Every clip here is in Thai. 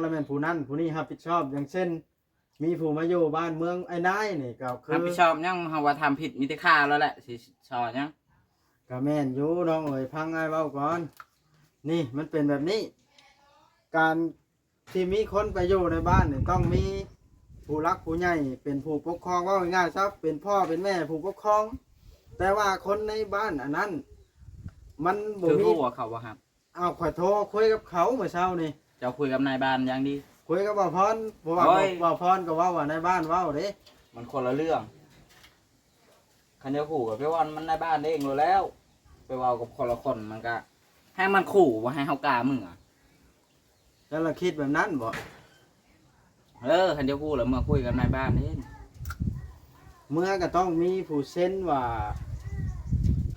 แล้วแม่นผู้นั้นผู้นี้รับผิดชอบอย่างเช่นมีผู้มาอยู่บ้านเมืองไอ้นายนี่ก็คือรับผิดชอบยังเฮาว่าทำผิดมีแต่ค่าแล้วแหละสิสอนยังก็แม่นอยู่น้องเอ๋ยพังอ้ายเว้าก่อนนี่มันเป็นแบบนี้การที่มีคนไปอยู่ในบ้านนี่ต้องมีผู้รักผู้ใหญ่เป็นผู้ปกครองว่าง่ายๆซะเป็นพ่อเป็นแม่ผู้ปกครอง แต่ว่าคนในบ้านอันนั้นมันบ่คือ มี ฮู้ว่าเขาบ่ครับ เอาขอโทรคุยกับเขาเมื่อเช้านี่ เจ้าคุยกับนายบ้านยังดี คุยกับบ่าวพรเพราะว่า โอ้ย บ่าวพรก็เว่าในบ้านเว้าเด้ มันคนละเรื่องคันเดียวขู่กับพี่วันมันในบ้านเองรู้แล้วไปเว้ากับคนละคนมันก็ให้มันขู่ว่าให้เฮากล้ามึงอ่ะ แล้วเราคิดแบบนั้นบ่ คันเดียวขู่แล้วมาคุยกับนายบ้านนี่ เมื่อก็ต้องมีผู้เซ็นว่า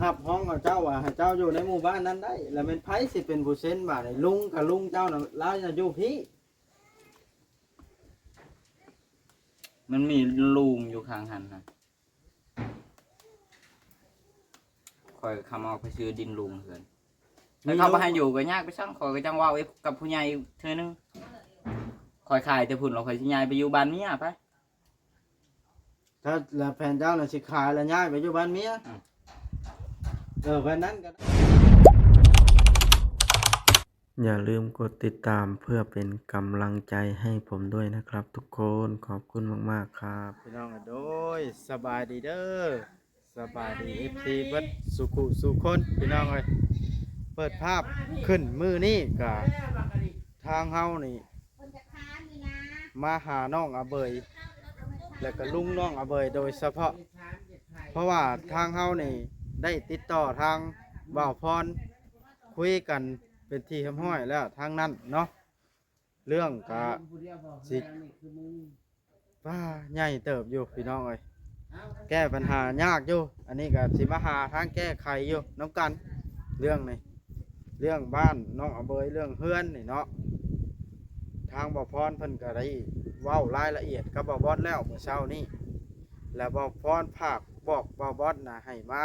หับห้องกับเจ้าว่าให้เจ้าอยู่ในหมู่บ้านนั้นได้ แล้วเป็นไผสิเป็นผู้เซ็นบ่าได้ลุงกับลุงเจ้าน่ะลาวจะอยู่พี่ มันมีลุงอยู่ข้างหันนะคอยคำเอาไปซื้อดินลุงเถินแต่เขาไปให้อยู่ก็ยากไปช่างคอยก็จังว่าไว้กับผู้ใหญ่เธอนึงคอยขายแต่พุ่นเราคอยสิย้ายไปอยู่บ้านเมียไป ถ้าแล้วแฟนเจ้าน่ะสิขายแล้วย้ายไปอยู่บ้านเมียแบบนั้นก็อย่าลืมกดติดตามเพื่อเป็นกำลังใจให้ผมด้วยนะครับทุกคนขอบคุณมากๆครับพี่น้องโดยสบายดีเด้อสบายดี FT เบิดสุขุสุคนพี่น้องเอ้ยเปิดภาพขึ้นมือนี่ก็ทางเฮานี่มาหาน้องอาเบยแล้วก็ลุงน้องอาเบยโดยเฉพาะเพราะว่าทางเฮานี่ได้ติดต่อทางบ่าวพรคุยกันเป็นที่เรียบร้อยแล้วทางนั้นเนาะเรื่องกะสิว่าใหญ่เติบอยู่พี่น้องเอ้ยแก้ปัญหายากอยู่อันนี้ก็สิมาหาทางแก้ไขอยู่น้ำกันเรื่องนี้เรื่องบ้านน้องอาเบยเรื่องเฮือนนี่เนาะทางบ่าวพรเพิ่นก็ได้เว้ารายละเอียดกับบ่าวบอสแล้วเมื่อเช้านี้แล้วบ่าวพรภาคบอกบ่าวบอสนะให้มา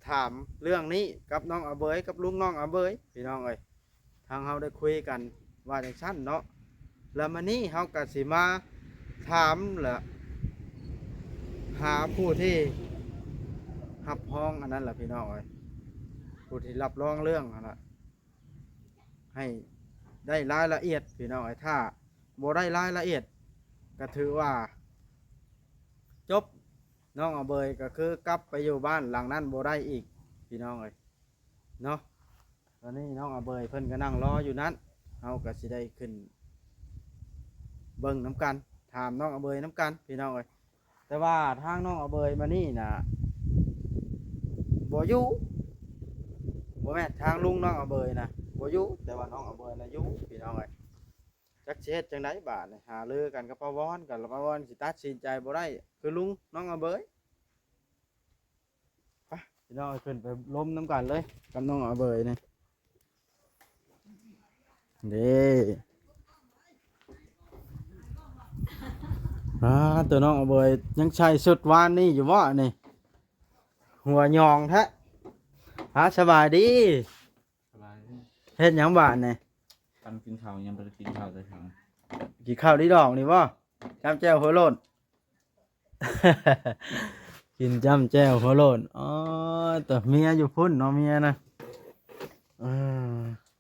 ถามเรื่องนี้กับน้องอาเบยกับลุงน้องอาเบยพี่น้องเอ้ยทางเฮาได้คุยกันว่าจังซั่นเนาะแล้วมื้อนี้เฮาก็สิมาถามและหาผู้ที่รับรองอันนั้นล่ะพี่น้องเอ้ยผู้ที่รับรองเรื่องนั่นล่ะให้ได้รายละเอียดพี่น้องเอ้ยถ้าบ่ได้รายละเอียดก็ถือว่าจบน้องอาเบยก็คือกลับไปอยู่บ้านหลังนั้นบ่ได้อีกพี่น้องเอ้ยเนาะตอนนี้น้องอาเบยเพิ่นก็นั่งรออยู่นั้นเฮาก็สิได้ขึ้นเบิ่งน้ำกันถามน้องอาเบยน้ำกันพี่น้องเอ้ยแต่ว่าทางน้องอาเบยมานี่น่ะบ่อยู่บ่แม่นทางลุงน้องอาเบยนะบ่อยู่แต่ว่าน้องอาเบยน่ะอยู่พี่น้องเอ้ยจักสิเฮ็ดจังไดบาดนี่หารือกันกับป้าวอนกันแล้วป้าวอนสิตัดสินใจบ่ได้คือลุงน้องอาเบยไปพี่น้องขึ้นไปล้มน้ำกันเลยกับน้องอาเบยนี่เด้ตัวน้องอาเบยยังใช้สุดวานนี่อยู่บ่นี่หัวยองแท้สบายดีเฮ็ดหยังบาดนี่ ปันกินข้าวยังบ่ได้กินข้าวเลยครับ กินข้าวดีดอกนี่บ่จ้ำแจ่วหัวโลน กินจ้ำแจ่วหัวโลนอ๋อแต่เมียอยู่พุ่นเนาะเมียนะ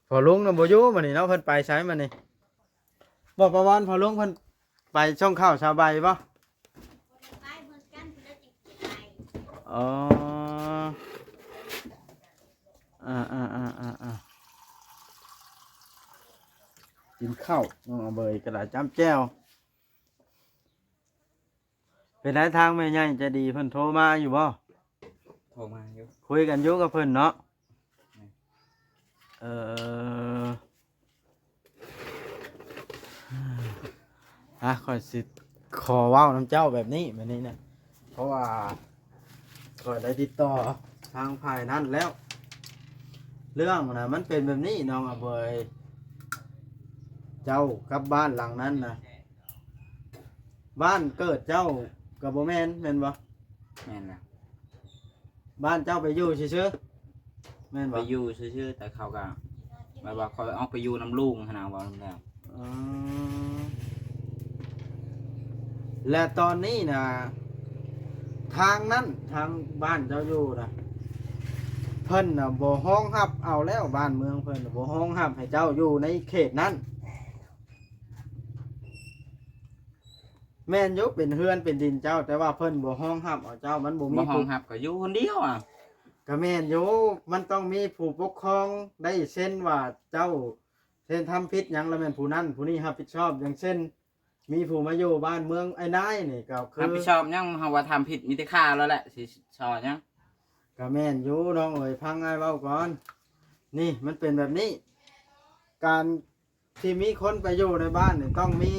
พอลุงน่ะบ่อยู่มื้อนี้เนาะเพิ่นไปไสมื้อนี้บ่ประวันพอลุงเพิ่นไปช่องข้าวชาวใบบ่อ๋อกินข้าวน้องเอาเบยกระดาษจ้ำแจ่วเป็นไหนทางแม่ใหญ่จะดีเพิ่นโทรมาอยู่บ่ โทรมาอยู่ คุยกันอยู่กับเพิ่นเนาะค่อยสิขอเว้าน้ำเจ้าแบบนี้แบบนี้เนี่ยเพราะว่าข่อยได้ติดต่อทางภายนั้นแล้วเรื่องนะมันเป็นแบบนี้น้องอเบยเจ้ากับบ้านหลังนั้นนะบ้านเกิดเจ้ากับโบแมนแม่นบ่ แม่นนะ บ้านเจ้าไปอยู่ซื่อๆแม่น ไป บ่ อยู่ซื่อๆแต่เขาก็แบบว่าคอยออกไปอยู่น้ำลุงขนาดว่าแล้ว อ๋อ และตอนนี้นะทางนั้นทางบ้านเจ้าอยู่นะเพิ่นน่ะบ่ฮ้องรับเอาแล้วบ้านเมืองเพิ่นน่ะบ่ฮ้องรับให้เจ้าอยู่ในเขตนั้นแม่นอยู่เป็นเฮือนเป็นดินเจ้าแต่ว่าเพิ่นบ่ฮ้องรับเอาเจ้ามันบ่มี บ่ห้อง ผู้ หับก็อยู่คนเดียวอ่ะ ก็แม่นอยู่มันต้องมีผู้ปกครองได้เช่นว่าเจ้าเช่นทำผิดหยังแล้วแม่นผู้นั้นผู้นี้รับผิดชอบอย่างเช่นมีผู้มาอยู่บ้านเมืองไอ้นายนี่ก็คื รับ อ ผิดชอบยังเฮาว่าทำผิดมีแต่ค่าแล้วแหละสิสอนยัง ก็แม่นอยู่น้องเอ๋ยพังง่ายเว้าก่อนนี่มันเป็นแบบนี้ การที่มีคนไปอยู่ในบ้านนี่ต้องมี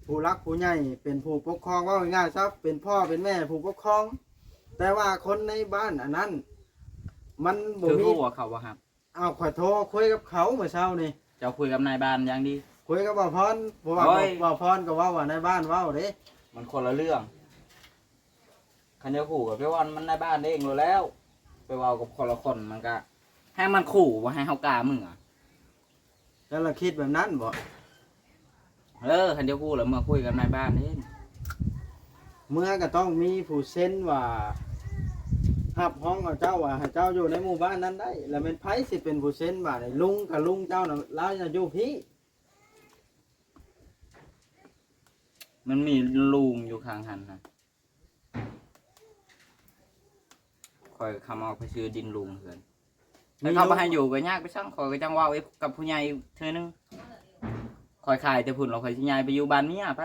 ผู้รักผู้ใหญ่เป็นผู้ปกครองว่าง่ายๆครับเป็นพ่อเป็นแม่ผู้ปกครอง แต่ว่าคนในบ้านอันนั้น มันบ่ คือ มี ฮู้ว่าเขาบ่ฮับ เอาขอโทรคุยกับเขาเมื่อเช้านี่ เจ้าคุยกับนายบ้านอย่างดี คุยกับบ่าวพรเพราะว่า โอ้ย บ่าวพรก็เว่าว่าในบ้านเว้าเด้ มันคนละเรื่องคันเดียวขู่กับพี่วันมันในบ้านเองรู้แล้ว ไปเว้ากับคนละคนมันก็ให้มันขู่ว่าให้เฮากล้ามึงอ่ะ แล้วเราคิดแบบนั้นบ่ คันเดียวกูแล้วมาคุยกับนายบ้านเอง เมื่อก็ต้องมีผู้เซ็นว่าหับห้องเอาเจ้าว่าให้เจ้าอยู่ในหมู่บ้านนั้นได้ แล้วเป็นไผสิเป็นผู้เซ็นว่าได้ลุงกับลุงเจ้าน่ะลาวจะอยู่พี่ มันมีลุงอยู่ข้างหันนะคอยคำเอาไปซื้อดินลุงเพื่อนแล้วเขาไปให้อยู่ก็ยากไปช่างคอยก็จังว่าไอ้กับผู้ใหญ่เธอนึงคอยขายแต่พุ่นเราคอยสิย้ายไปอยู่บ้านเมียไป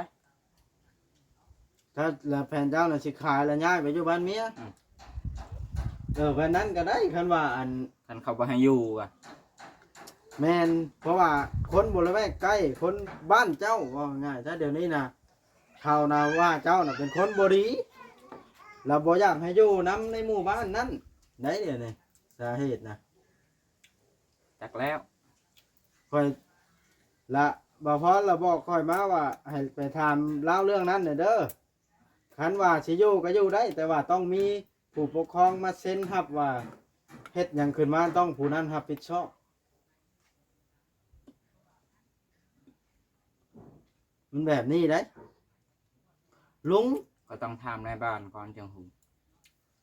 ถ้าแล้วแผนเจ้าน่ะสิขายแล้วย้ายไปอยู่บ้านเมียแบบนั้นก็ได้คันว่าอัน คันเขาไปให้อยู่อ่ะ แม่นเพราะว่าคนบริเวณใกล้คนบ้านเจ้าว่าง่ายถ้าเดี๋ยวนี้นะเขานะว่าเจ้าน่ะเป็นคนบดีเราบ่อยากให้อยู่น้ำในหมู่บ้านนั้นได้เดี๋ยวนี้สาเหตุนะ จักแล้ว ค่อยละบ่พอเราบอกค่อยมาว่าให้ไปถามเล่าเรื่องนั้นเนี่ยเด้อคันว่าสิอยู่ก็อยู่ได้ แต่ว่าต้องมีผู้ปกครองมาเซ็นรับว่าเฮ็ดหยังขึ้นมาต้องผู้นั้นรับผิดชอบมันแบบนี้ได้ลุง ก็ต้องทำในบ้านก่อนจังหู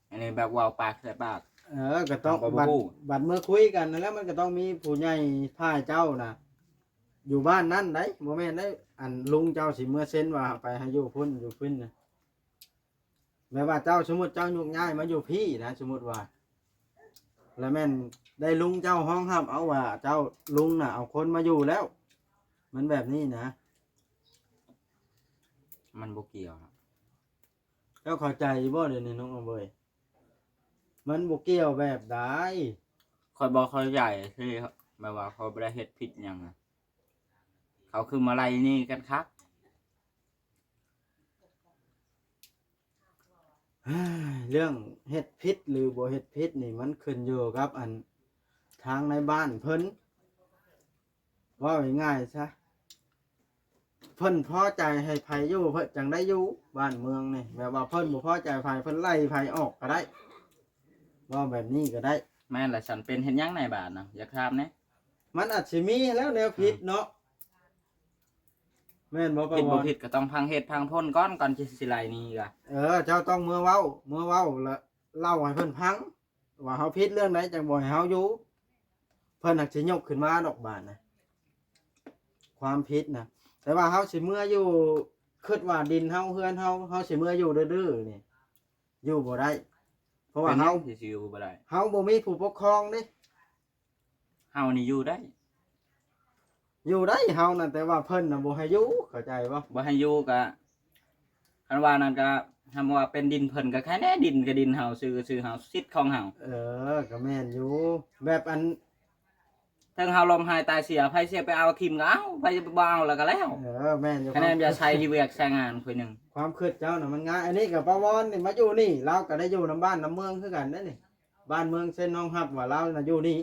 อันนี้แบบเว่าปากใส่ปาก ก็ต้อง บ่บ่ บัด ฮู้ บัดเมื่อคุยกันนั่นแหล้วมันก็ต้องมีผู้ใหญ่พายเจ้านะอยู่บ้านนั่นได้โมเมนต์ได้อันลุงเจ้าสิเมื่อเซ็นว่าไปให้อยู่พุ่นอยู่พุ่นนะแม้ว่าเจ้าสมมติเจ้ายุกง่ายมาอยู่พี่นะสมมติว่า แล้วแม่นได้ลุงเจ้าห้องห้ามเอาว่า เจ้าลุงน่ะเอาคนมาอยู่แล้ว มันแบบนี้นะ มันบ่เกี่ยวหรอก เจ้าเข้าใจบ่เดี๋ยวนี้น้องอเบยมันบ่เกี่ยวแบบใด คอยบอกคอยใหญ่ที่แบบว่าเขาไม่ได้เฮ็ดผิดหยังอะเขาคือมาไล่นี่กันคัก เรื่องเฮ็ดพิษหรือบ่เฮ็ดพิษนี่มันขึ้นอยู่กับอันทางในบ้านเพิ่นว่าง่ายๆซะเพิ่นพอใจให้ไผอยู่เพิ่นจังได้อยู่บ้านเมืองนี่แบบว่าเพิ่นบ่พอใจไผเพิ่นไล่ไผออกก็ได้ว่าแบบนี้ก็ได้ แม่นละฉันเป็นเห็นหยังในบ้านนะอย่าครามนะ มันอาจสิมีแล้วแนวผิดเนาะแม่นบ่ปะ ผิด ว บ่ อน ผิดก็ต้องพังเฮ็ดพังพ้นก่อนจะสิไล่นี่กะ เจ้าต้องเมื่อเว้าแล้วเล่าให้เพิ่นพังว่าเฮาผิดเรื่องใดจังบ่ให้เฮาอยู่เพิ่นอาจสิยกขึ้นมาดอกบานนะความผิดนะแต่ว่าเฮาสิเมื่ออยู่คิดว่าดินเฮาเฮือนเฮาสิเมื่ออยู่ดื้อๆนี่อยู่บ่ได้ เพราะว่า เป็นห เฮา ยังสิอยู่บ่ได้ เฮาบ่มีผู้ปกครองเด้ เฮานี่อยู่ได้ อยู่ได้เฮานั่นแต่ว่าเพิ่นน่ะบ่ให้อยู่เข้าใจบ่ บ่ให้อยู่ก็คันว่านั่นก็ทำว่าเป็นดินเพิ่นก็แค่แน่ดินก็ดินเฮาซื้อเฮาสิทธิ์ของเฮา ก็แม่นอยู่แบบอัน ถึงเฮาลมหายตายเสียไผเสียไปเอาทีมก็เอาไผจะไปบ่เอาแล้วก็แล้ว แม่นอยู่ คะแนนอย่าใช้ที่เวียกใช้งานคนหนึง ความคิดเจ้าน่ะมันง่ายอันนี้กับปาวอนนี่มาอยู่นี่เราก็ได้อยู่นํบ้านนํเมืองคือกันเด้นี่บ้านเมืองเส้นน้องฮับว่าเราน่ะอยู่นี่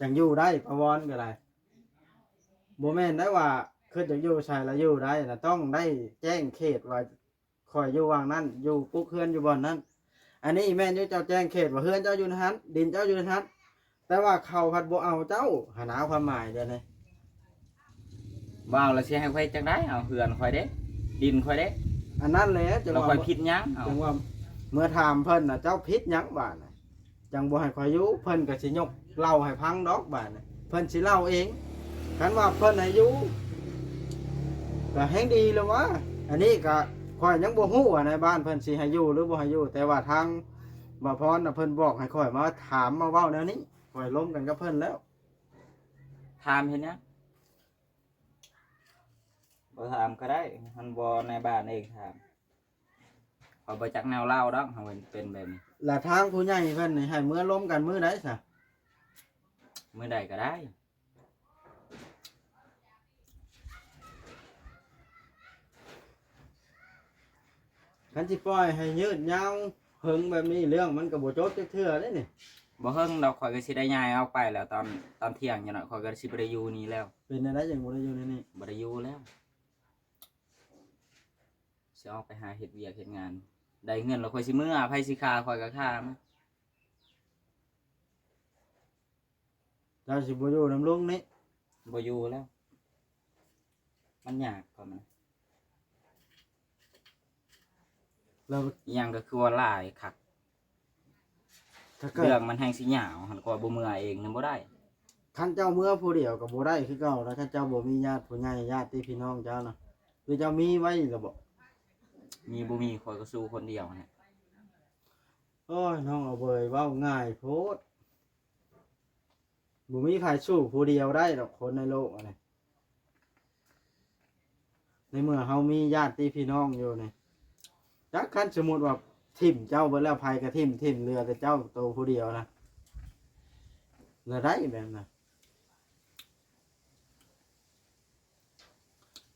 จังอยู่ได้ปาวอนก็ได้บ่แม่นได้ว่าคือจะอยู่ใช่แล้วอยู่ได้น่ะต้องได้แจ้งเขตว่าคอยอยู่วางนั้นอยู่กุ๊กเฮือนอยู่บ่อนนั้นอันนี้แม่นอยู่เจ้าแจ้งเขตว่าเฮือนเจ้าอยู่ในนั้นดินเจ้าอยู่ในนั้นแต่ว่าเขาพัดบ่เอาเจ้าหาความหมายเดี๋ยวนี้ บ่เอาแล้วสิให้ไผจังได๋เอาเฮือนข่อยเด้ ดินค่อยเด้ อันนั้นแหละจัง เรา ว่า ค่อยผิดหยังเอา จังว่าเมื่อถามเพิ่นน่ะเจ้าผิดหยังบาดน่ะจังบ่ให้ข่อยอยู่เพิ่นก็สิยกเล่าให้พังดอกบาดน่ะเพิ่นสิเล่าเองคันว่าเพิ่นให้อยู่ก็แฮงดีแล้ววะอันนี้ก็ข่อยยังบ่ฮู้ว่าในบ้านเพิ่นสิให้อยู่หรือบ่ให้อยู่แต่ว่าทางบ่าวพรน่ะเพิ่นบอกให้ข่อยมาถามมาเว้าแนวนี้ข่อยล้มกันกับเพิ่นแล้ว ถามเห็นยังบ่ถามก็ได้มันบ่ในบ้านเองถามเขาบ่จักแนวเล่าดอกเขาเป็นแบบนี้ แล้วทางผู้ใหญ่เพิ่นนี่ให้มื้อล้มกันมื้อใดซะ มื้อใดก็ได้ คันสิปล่อยให้ยืดยาวหึงแบบนี้เรื่องมันก็บ่จบจักเทื่อเด้นี่ บ่เฮิงดอกข่อยก็สิได้ย้ายออกไปแล้วตอนเที่ยงจังหน่อยข่อยก็สิบ่ได้อยู่นี่แล้ว เป็นอะไรจังบ่ได้อยู่ในนี้ บ่ได้อยู่แล้วสิออกไปหาเฮ็ดเวียกเฮ็ดงาน ได้เงินแล้วข่อยสิมื้อไผสิฆ่าข่อยก็ฆ่ามัน เจ้าสิบ่อยู่นำลุงนี่ บ่อยู่แล้ว มันยากกว่ามัน แล้ว อีหยังก็คือว่าหลายคัก ถ้าเกิด เรื่องมันแฮงสิยาวหันก็บ่เมื่อเองนำบ่ได้ คันเจ้าเมื่อผู้เดียวก็บ่ได้คือเก่าแล้วคันเจ้าบ่มีญาติผู้ใหญ่ญาติพี่น้องเจ้านะหรือเจ้ามีไว้ล่ะบ่ มีบ่มีข่อยก็สู้คนเดียวนะ โอ้ยน้องเอาเบยเว้าง่ายโพดบ่มีใครสู้ผู้เดียวได้ดอกคนในโลกอันนี้ในเมื่อเฮามีญาติพี่น้องอยู่นี่จักคันสมมุติว่าทิ่มเจ้าเบิดแล้วภัยก็ทิ่มเรือแต่เจ้าโตวผู้เดียวนะแล้วได้แบบนั้น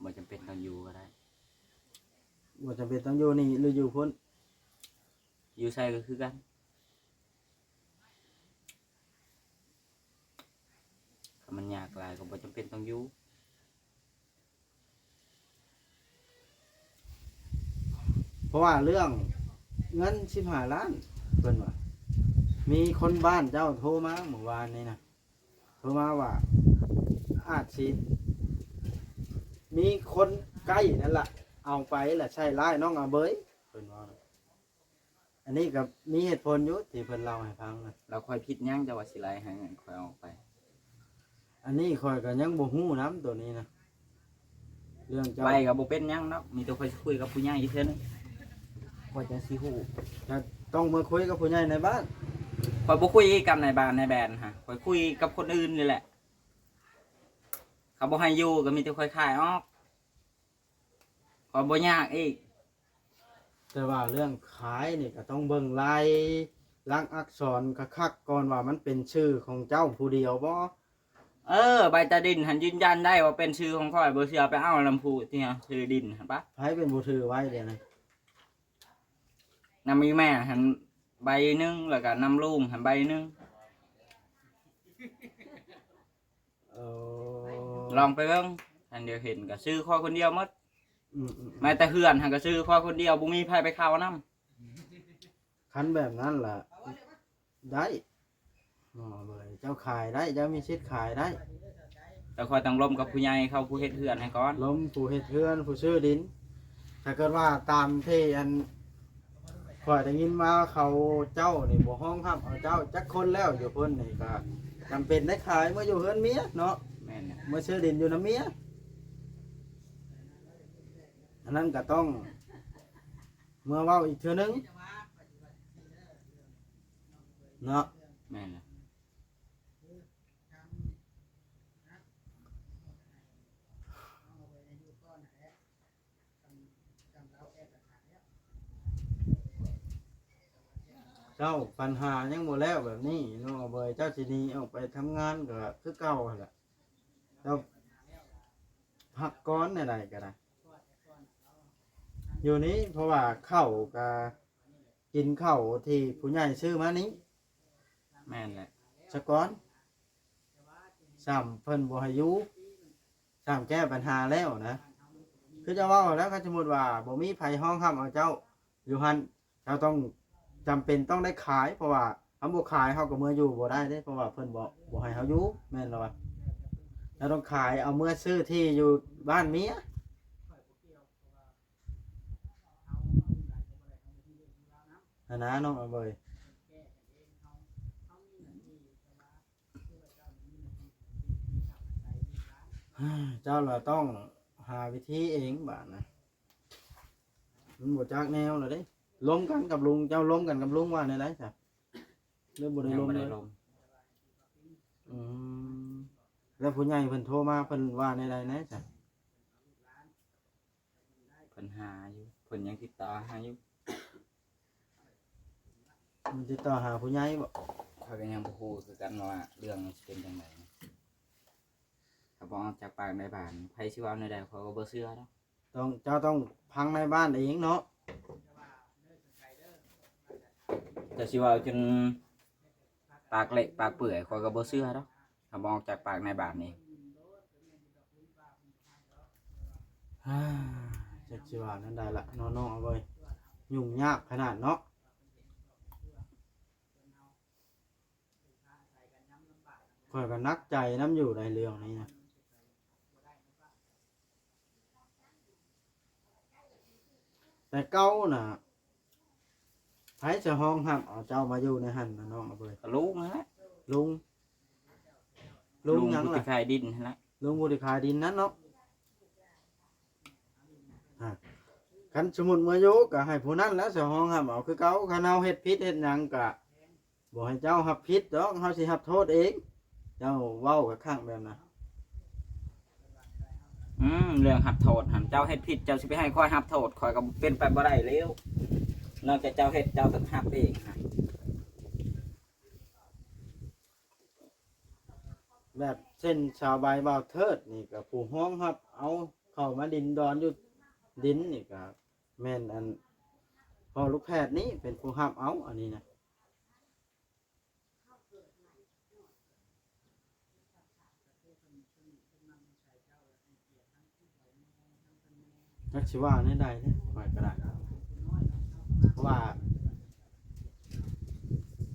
บ่จำเป็นต้องอยู่ก็ได้ บ่จำเป็นต้องอยู่นี่หรืออยู่พ้น อยู่ใส่ก็คือกันถ้ามันยากหลายก็บ่จำเป็นต้องอยู่ เพราะว่าเรื่องเงิน15 ล้านเพิ่นว่ามีคนบ้านเจ้าโทรมาเมื่อวานนี้นะโทรมาว่าอาจสิมีคนใกล้นั่นล่ะเอาไปแล้วใช้ร้ายน้องอาเบยเพิ่นว่านะอันนี้ก็มีเหตุผลอยู่ที่เพิ่นเล่าให้ฟังนะ เราค่อยผิดหยังจะว่าสิไล่ให้เงินค่อยออกไป อันนี้ข่อยก็ยังบ่ฮู้นํตัวนี้นะเรื่องเจ้า ไปก็บ่เป็นหยังเนาะมีแต่ค่อยสิคุยกับผู้ใหญ่อีกเทื่อนึงค่อยจะสิฮู้ จะต้องมาคุยกับผู้ใหญ่ในบ้าน ข่อยบ่คุยกับนายบ้านนายแบนฮะข่อยคุยกับคนอื่นนี่แหละเขาบ่ให้อยู่ก็มีแต่ค่อยขายออกข่อยบ่ยากอีก แต่ว่าเรื่องขายนี่ก็ต้องเบิ่งลายลักษณ์อักษรคักๆก่อนว่ามันเป็นชื่อของเจ้าผู้เดียวบ่ ใบตาดินหันยืนยันได้ว่าเป็นชื่อของข่อยบ่เชื่อไปเอาลำพูที่ฮะชื่อดินหันปะ ไผเป็นผู้ถือไว้เดี๋ยวนี้ นำมีแม่หันใบหนึงแล้วก็นำลุงหันใบหนึง เออ ลองไปเบิ่งอันเดียวเห็นก็ซื้อข้อยคนเดียวหมด อืม แม้แต่เฮือนหันก็ซื้อข้อยคนเดียวบ่มีไผไปเข้านํ คันแบบนั้นล่ะได้อ๋อเลยเจ้าขายได้เจ้ามีสิทธิ์ขายได้ แต่ข่อยต้องร่วมกับผู้ใหญ่เขาผู้เฮ็ดเฮือนให้ก่อน ล้มผู้เฮ็ดเฮือนผู้ซื้อดิน ถ้าเกิดว่าตามที่อันข่อยได้ยินมาเขาเจ้านี่บ่ห้องครับเอาเจ้าจักคนแล้วอยู่เพิ่นนี่ก็จำเป็นได้ขายเมื่ออยู่เฮือนเมียเนาะ แม่นน่ะ เมื่อซื้อดินอยู่น้ำเมียอันนั้นก็ต้อง เมื่อเว้าอีกเทื่อนึงเนาะ แม่นน่ะ เจ้าปัญหายังบ่แล้วแบบนี้เนาะเบยเจ้าสิหนีออกไปทำงานก็คือเก่าหั่นล่ะเจ้าพักก้อนใดๆก็ได้อยู่นี้เพราะว่าข้าวก็กินข้าวที่ผู้ใหญ่ซื้อมานี้ แม่นแหละ สะก้อนซ้ำเพิ่นบ่ให้อยู่ซ้ำแก้ปัญหาแล้วนะคือจะเว่าแล้วก็สมมุติว่าบ่มีไผห้องห้ามเอาเจ้าอยู่หั่นเจ้าต้องจำเป็นต้องได้ขายเพราะว่าเฮาบ่ขายเฮาก็เมื่ออยู่บ่ได้เด้เพราะว่าเพิ่นบ่ให้เฮาอยู่แม่นแล้วว่าเราต้องขายเอาเมื่อซื้อที่อยู่บ้านเมีย นะน้องเอาเบยเจ้าเราต้องหาวิธีเองบ้านะมันบ่จักแนวเลยเด้ล้มกันกับลุงเจ้าล้มกันกับลุงว่าในไรจ้ะเรื่องบ่ได้ ยัง ล้ม บ่ เล ได้ ย ลม อืมแล้วผู้ใหญ่เพิ่นโทรมาเพิ่นว่าในไรนะจ้ะ เพิ่นหาอยู่เพิ่นยังติดต่อหาอยู่ มันติดต่อหาผู้ใหญ่บ่ ข้อยก็ยังบ่ฮู้คือกันว่าเรื่องมันสิเป็นจังไดนะถ้าบ่ออกจากปากในบ้านไผสิเว้าในใดข้อยก็บ่เชื่อดอก ต้องเจ้าต้องพังในบ้านเองเนาะ แต่สิเว้าจนปากเละปากเปื่อยข้อยก็บ่เชื่อดอกถ้าบ่ออกจากปากในบ้านนี่ จักสิว่านั่นได้ละน้องๆเอาเว้ยยุ่งยากขนาดเนาะข่อยก็นักใจน้ำอยู่ในเรื่องนี้นะแต่เก้าน่ะไผจะห้องห้ามเอาเจ้ามาอยู่ในหันนะน้องเอาเว้ย ก็ลุงนั่นแหละ ลุงหยัง ผู้ ล่ะ ที่ขายดินนั่นแหละ ลุงบุริขายดินนั้นเนาะคันสมุดมาอยู่ก็ให้ผู้นั้นแล้วเสียห้องห้ามเอาคือเก่าคันเฮาเฮ็ดผิดเฮ็ดหยังก็บ่ให้เจ้ารับผิดดอกเฮาสิรับโทษเอง เจ้าเว้ากับข้างแบบนั้น เรื่องรับโทษหั่นเจ้าเฮ็ดผิดเจ้าสิไปให้ข้อยรับโทษข้อยก็เป็นไปบ่ได้แล้วนอกจากเจ้าเฮ็ดเจ้าต้องรับเองฮะ แบบเส้นชาวใบบ่าวเทิดนี่ก็ผู้ห้องครับ เอาเข้ามาดินดอนอยู่ดินนี่ก็แม่นอันพอลูกแพทย์นี้เป็นผู้ห้ามเอาอันนี้นะจักสิว่าในใดเนี่ยข่อยก็ได้เพราะว่า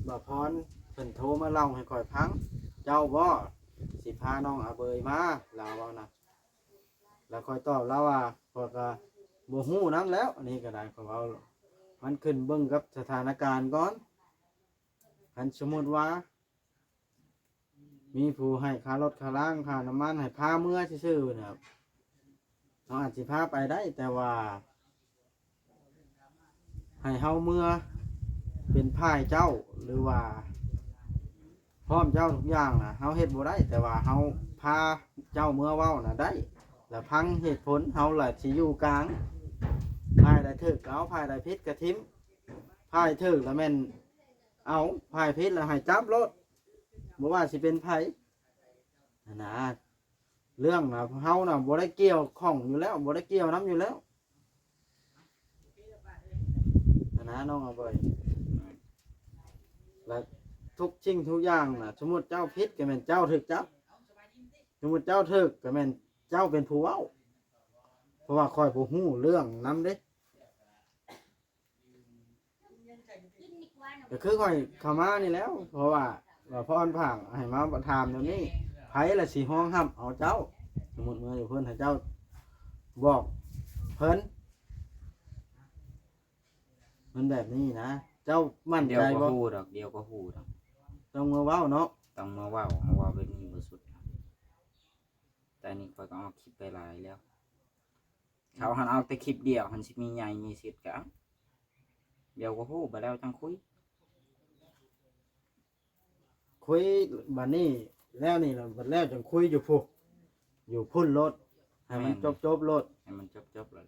บ่พรเพิ่นโทรมาเล่าให้ข่อยฟังเจ้าบ่สิพาน้องอาเบยมาลาวเอานะแล้วข่อยตอบแล้วว่าข่อยก็บ่ฮู้นำแล้วอันนี้ก็ได้ข่อยเอามันขึ้นเบิ่งกับสถานการณ์ก่อนคันสมมุติว่า มีผู้ให้ค่ารถค่าล่างค่าน้ำมันให้พาเมื่อซื่อๆนะครับเราอาจสิพาไปได้แต่ว่าให้เฮาเมื่อเป็นพ่ายเจ้าหรือว่าพร้อมเจ้าทุกอย่างนะเฮาเฮ็ดบ่ได้แต่ว่าเฮาพาเจ้าเมื่อเว้าน่ะได้แล้วพังเหตุผลเฮาล่ะสิอยู่กลางพายได้ถึกเอาพายได้ผิดก็ทิมพายถึกแล้วแม่นเอาพายผิดแล้วให้จับรถบ่ว่าสิเป็นไผนะเรื่องนะเฮาน่ะบ่ได้เกี่ยวข้องอยู่แล้วบ่ได้เกี่ยวน้ำอยู่แล้วนะน้องเอาไปแล้วทุกสิ่งทุกอย่างน่ะสมมุติเจ้าผิดก็แม่นเจ้าถึกจับสมมุติเจ้าถึกก็แม่นเจ้าเป็นผู้เว้าเพราะว่าคอยผู้ฮู้เรื่องนํเด้ก็คือคอยเข้ามานี่แล้ว เพราะว่าพรผางให้มาถามเดี๋ยวนี้ไผละสิห้องห้ำเอาเจ้าสมมุติเมื่ออยู่เพิ่นให้เจ้าบอกเพิ่นมันแบบนี้นะเจ้ามั่น เดี๋ยว ใจ ก็ บ่ ฮู้ดอกเดี๋ยวก็ฮู้ดอก ต้องมาเว้าเนาะ ต้องมาเว้าเอาเว้าเป็นนี่บ่สุดครับแต่นี่ข้อยก็เอาคลิปไปหลายแล้วเขาหันเอาแต่คลิปเดียวหันสิมีใหญ่มีสิทธิ์ก็เอาเดี๋ยวก็ฮู้ไปแล้วจังคุย คุยบัดนี้แล้วนี่ล่ะบัดแล้วจังคุยอยู่พุอยู่พุ่นรถให้มันจบรถ ให้มันจบๆเลย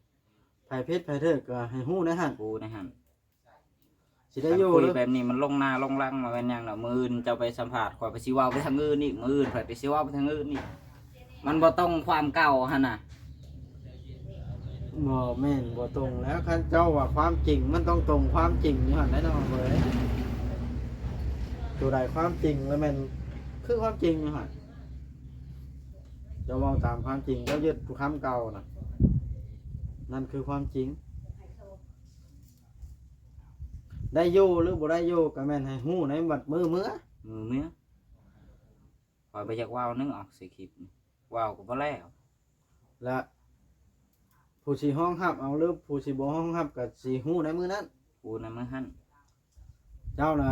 ไผผิดไผถูกก็ให้ฮู้ในหั่น กูนะหั่น สิได้อยู่ คุย หรือ แบบนี้มันลงหน้าลงหลังมาเป็นหยังดอกมื้ออื่นเจ้าไปสัมภาษณ์ข่อยไปสิเว้าไปทางอื่นอีกมื้ออื่นข่อยไปสิเว้าไปทางอื่นอีกมันบ่ต้องความเก่าหั่นน่ะ บ่แม่นบ่ตรงแล้วคันเจ้าว่าความจริงมันต้องตรงความจริงอยู่หั่นแน่นอนเว้ยตัวใดความจริงแล้วแม่นคือความจริงอยู่หั่นเจะเว้าตามความจริงเจ้ายึดคำเก่าน่ะนั่นคือความจริงได้อยู่หรือบ่ได้อยู่ก็แม่นให้ฮู้ในบัดมือเมื่อ มือเมื่อข่อยไปจากเว้านึงออกสิคลิปนี่เว้าก็บ่แล้ว และผู้สิห้องฮับเอาหรือผู้สิบ่ห้องฮับก็สิฮู้ในมือนั้น กูน่ะมื้อหั่น เจ้าน่ะ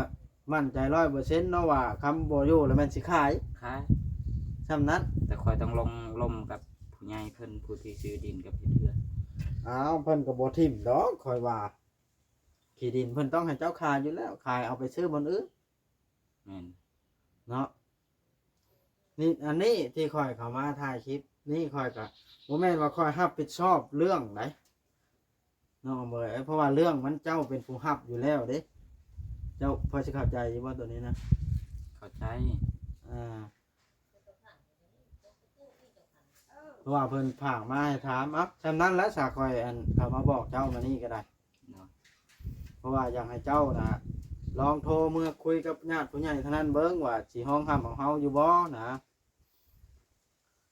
มั่นใจ100%เนาะว่าคำบ่อยู่แล้วแม่นสิขาย ขาย ซำนั้น แต่คอยต้องลมกับผู้ใหญ่เพิ่นผู้ที่ซื้อดินกับเฮ็ดเรือน อ้าวเพิ่นก็บ่ทิ่มดอกข่อยว่าที่ดินเพิ่นต้องให้เจ้าขายอยู่แล้วขายเอาไปซื้อบนอื่น แม่น เนาะนี่อันนี้ที่ข่อยเข้ามาถ่ายคลิปนี่ข่อยก็บ่แม่นว่าข่อยรับผิดชอบเรื่องไหนน้องเบยเพราะว่าเรื่องมันเจ้าเป็นผู้รับอยู่แล้วเด้เจ้าพอสิเข้าใจอยู่ว่าตัวนี้นะ เข้าใจ อ่าเพราะว่าเพิ่นผากมาให้ถามเอ้าฉะนั้นแล้วสาข่อยอันเขามาบอกเจ้ามานี่ก็ได้ เนาะ เพราะว่าอยากให้เจ้านะลองโทรเมื่อคุยกับญาติผู้ใหญ่เท่านั้นเบิ่งว่าสิห้องห้ามของเฮาอยู่บ่นะ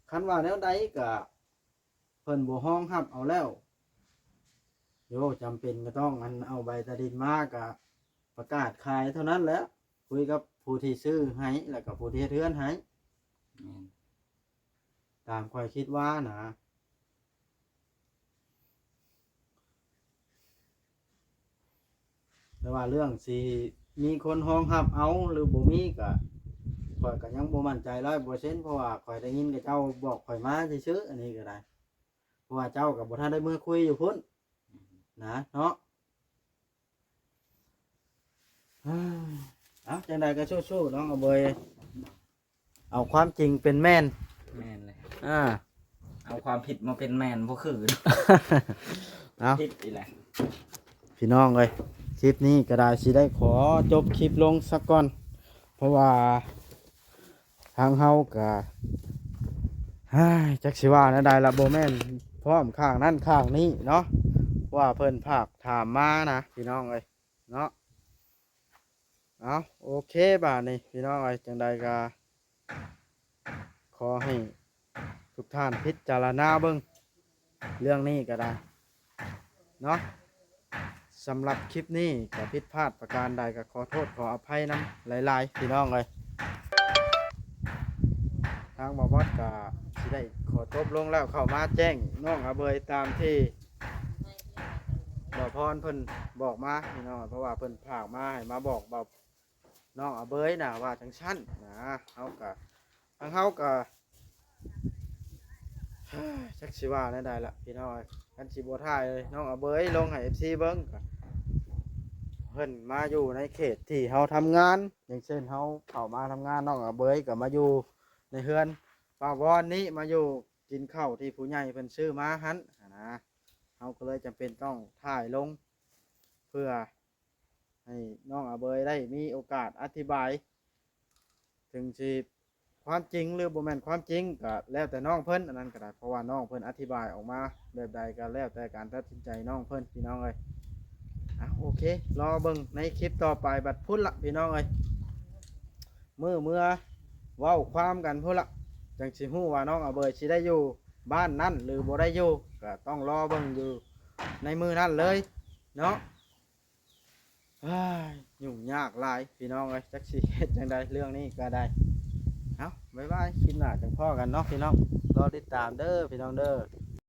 คันว่าแนวใดก็เพิ่นบ่ห้องห้ามเอาแล้วโยจำเป็นก็ต้องอันเอาใบตะดินมาก็ประกาศขายเท่านั้นแหล้วคุยกับผู้ที่ซื้อให้แล้วก็ผู้ที่เฮ็ดเรือนให้ แม่น ตามข่อยคิดว่านะแต่ว่าเรื่องสิมีคนห้องห้ามเอาหรือบ่มีก็ข่อยก็ยังบ่มั่นใจ100%เพราะว่าข่อยได้ยินกับเจ้าบอกข่อยมาซื่อๆอันนี้ก็ได้เพราะว่าเจ้าก็บ่ทันได้มือคุยอยู่พุ่นนะเนาะเอ้ยเอาจังใดก็สู้ๆน้องเอาเบยเอาความจริงเป็นแม่น แม่นเลย อ่า เอาความผิดมาเป็นแม่นบ่คือ เอา ผิดอีแหละ พี่น้องเลยคลิปนี้ก็ได้สิได้ขอจบคลิปลงสักก่อนเพราะว่าทางเฮาก็จักสิว่านะได้ละโบแม่นพร้อมข้างนั่นข้างนี้เนาะว่าเพิ่นภาคถามมานะพี่น้องเลยเนาะเอาโอเคบ่านี่พี่น้องเลยจังใดก็ขอให้ทุกท่านพิจารณาเบิ่งเรื่องนี้ก็ได้เนาะสำหรับคลิปนี้ก็ผิดพลาดประการใดก็ขอโทษขออภัยนำหลายๆพี่น้องเลยทางบอบอสก็สิได้ขอจบลงแล้วเข้ามาแจ้งน้องอาเบยตามที่บ่อพรเพิ่นบอกมาพี่น้องเพราะว่าเพิ่นผากมาให้มาบอกบ่น้องอาเบยนะว่าจังชั้นนะเฮาก็ทางเฮาก็จักสิว่าได้ละพี่น้องกันสิบ่ถ่ายเลยน้องอาเบยลงให้ FC เบิ่งก็ เพิ่นมาอยู่ในเขตที่เฮาทำงานอย่างเช่นเฮาเข้ามาทำงานน้องอาเบยก็มาอยู่ในเฮือนป้าวอนนี้มาอยู่กินข้าวที่ผู้ใหญ่เพิ่นซื้อมาหันนะเฮาก็เลยจำเป็นต้องถ่ายลง เพื่อให้น้องอาเบยได้มีโอกาสอธิบาย ถึงสิความจริงหรือบ่แม่นความจริงก็แล้วแต่น้องเพิ่นอันนั้นก็ได้เพราะว่าน้องเพิ่นอธิบายออกมาแบบใดก็แล้วแต่การตัดสินใจน้องเพิ่นพี่น้องเอ้ย โอเครอเบิ่งในคลิปต่อไปบัดพุ่นละพี่น้องเอ้ยเมื่อเว้าความกันพุ่นละจังสิฮู้ว่าน้องอาเบยสิได้อยู่บ้านนั่นหรือบ่ได้อยู่ก็ต้องรอเบิ่งอยู่ในมือนั่นเลยเนาะยุ่งยากหลายพี่น้องเอ้ยจักสิเฮ็ดจังใดเรื่องนี้ก็ได้เอาบ๊ายบายคลิปหน้าจังพ่อกันเนาะพี่น้องรอติดตามเด้อพี่น้องเด้อ